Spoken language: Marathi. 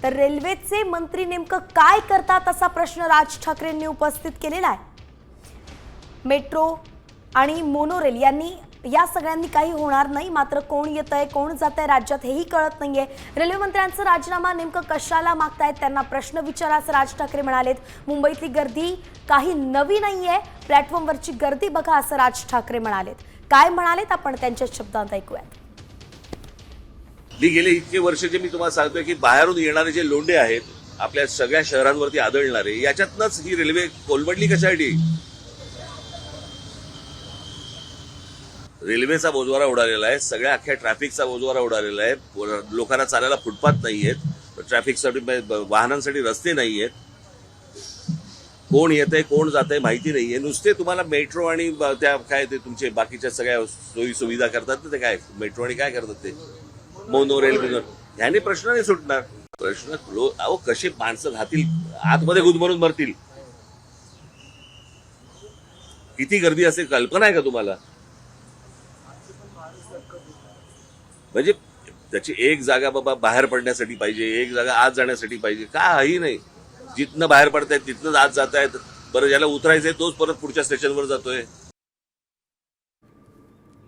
तर रेल्वेचे मंत्री नेमकं काय करतात असा प्रश्न राज ठाकरेंनी उपस्थित केलेला आहे। मेट्रो आणि मोनोरेल या सगळ्यांनी काही होणार नाही, मात्र कोण येतंय कोण जातंय राज्यात हेही कळत नाहीये। रेल्वे मंत्र्यांचा राजीनामा नेमकं कशाला मागतायत त्यांना प्रश्न विचारा असं राज ठाकरे म्हणालेत। मुंबईतली गर्दी काही नवी नाहीये, प्लॅटफॉर्मवरची गर्दी बघा असं राज ठाकरे म्हणालेत। काय म्हणालेत आपण त्यांच्या शब्दांत ऐकूयात। गेले इतके वर्ष जे मी तुम्हाला सांगतोय की बाहेरून येणारे जे लोंढे आहेत आपल्या सगळ्या शहरांवरती आदळणारे, याच्यातनंच ही रेल्वे कोलमडली कशासाठी? रेल्वेचा बोजवारा उडालेला आहे, सगळ्या अख्ख्या ट्रॅफिकचा बोजवारा उडालेला आहे। लोकांना चालायला फुटपाथ नाहीयेत, ट्रॅफिकसाठी वाहनांसाठी रस्ते नाहीयेत, कोण येतंय कोण जातंय माहिती नाहीये। नुसते तुम्हाला मेट्रो आणि त्या काय ते तुमचे बाकीच्या सगळ्या सोयी सुविधा करतात ना, ते काय मेट्रो आणि काय करतात ते मोनो रेल्वे, ह्याने प्रश्न नाही सुटणार। प्रश्न अहो कसे माणसं राहतील आतमध्ये गुदमरून मरतील, किती गर्दी असेल कल्पना आहे का तुम्हाला? म्हणजे त्याची एक जागा बाबा बाहेर पडण्यासाठी पाहिजे, एक जागा आत जाण्यासाठी पाहिजे, काही नाही। जिथनं बाहेर पडतायत तिथनंच आत जात आहेत। बरं ज्याला उतरायचंय तोच परत पुढच्या स्टेशनवर जातोय।